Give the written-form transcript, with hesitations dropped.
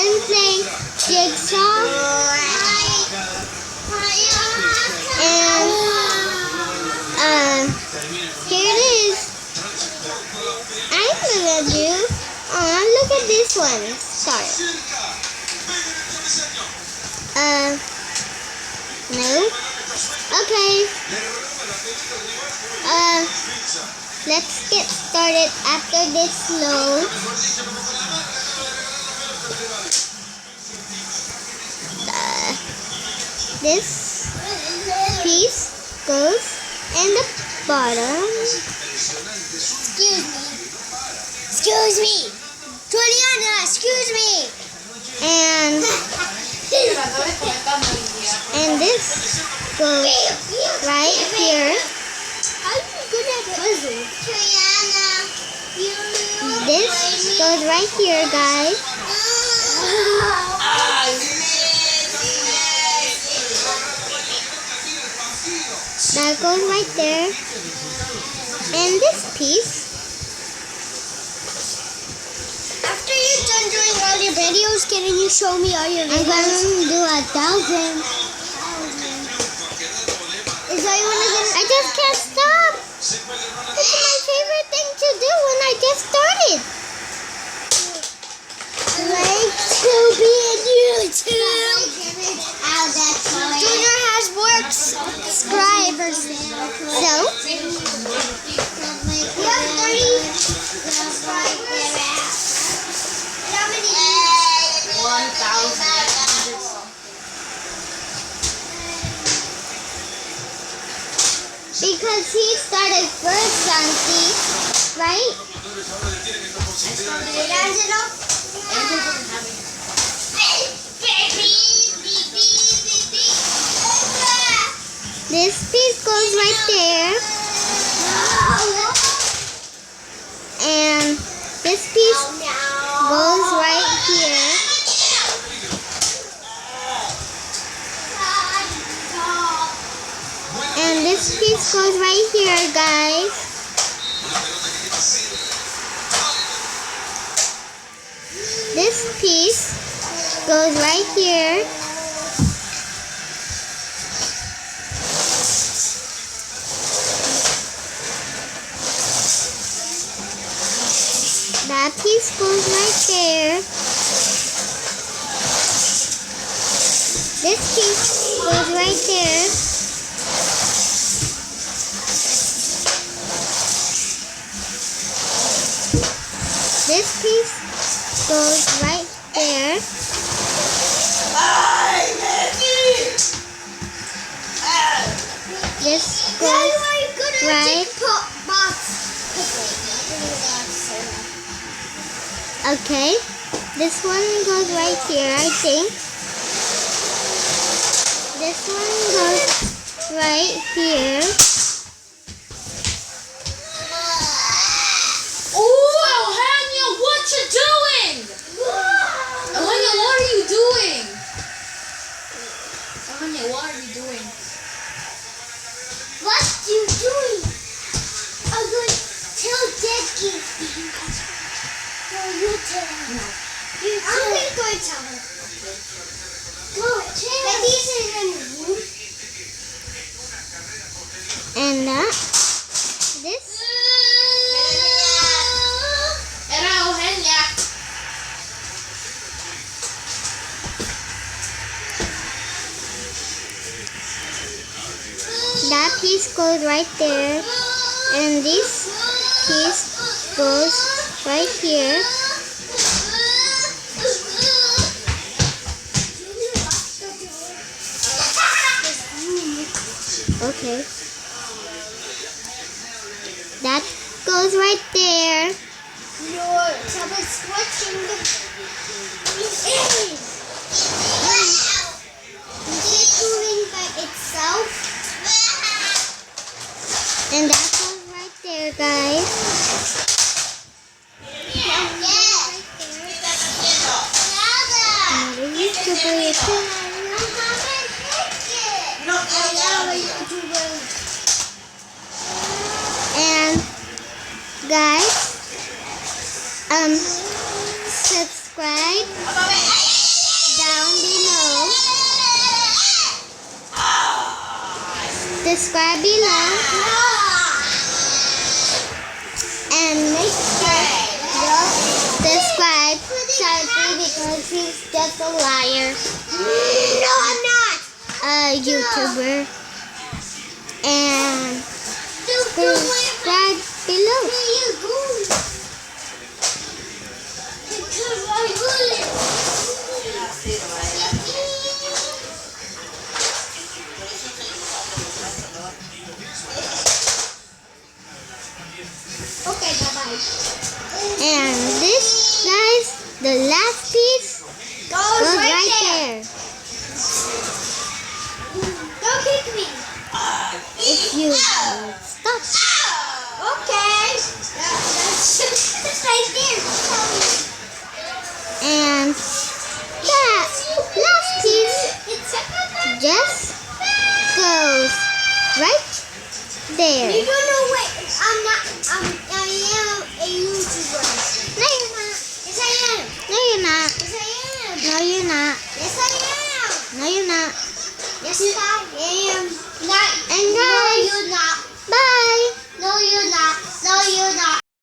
I'm playing jigsaw. And here it is. I'm gonna do. Look at this one. Sorry. No. Okay. Let's get started after this loads. This piece goes in the bottom. Excuse me. Juliana, excuse me. And this goes right here. I'm good at puzzles. This goes right here, guys. That goes right there. And this piece. After you're done doing all your videos, can you show me all your videos? I'm gonna do 1,000. Is that you wanna get? I just can't stop. It's my favorite thing to do when I just started. Like to be on YouTube. Junior has more subscribers. So, We have 30 subscribers. How many? 1,000. because he started first, Santi, right? This piece goes right there. And this piece goes right here. And this piece goes right here, guys. This piece goes right here. That piece goes right there. This piece goes right there. This piece goes right there. This goes right. Okay, this one goes right here, I think. This one goes right here. Oh, Hanya, what you doing? Hanya, what are you doing? Hanya, what are you doing? What you doing? I'm going to tell Daddy. No, you tell her. No. I'm going to go and tell her. Go tell her. Daddy's in the room. And this. Era Hanya. That piece goes right there. And this piece goes right here. Okay. That goes right there. Your tablet's watching the... Is it moving by itself? And that goes right there, guys. And guys, subscribe subscribe below and make sure to subscribe Sharpie because he's just a liar. No, I'm not. A YouTuber. And subscribe below. Where you going? Because I will. Okay, bye-bye. And this, guys, the last piece Goes goes right right there. there. Don't kick me. If you stop. Okay. That's right there. And that last piece just goes right there. You don't know what I am a YouTuber. No, you're not. Yes, I am. No, you're not. Yes, I am. No, you're not. Yes, I am. No, you're not. Yes, I am. Not. And No, guys, you're not. bye. No, you're not. No, you're not.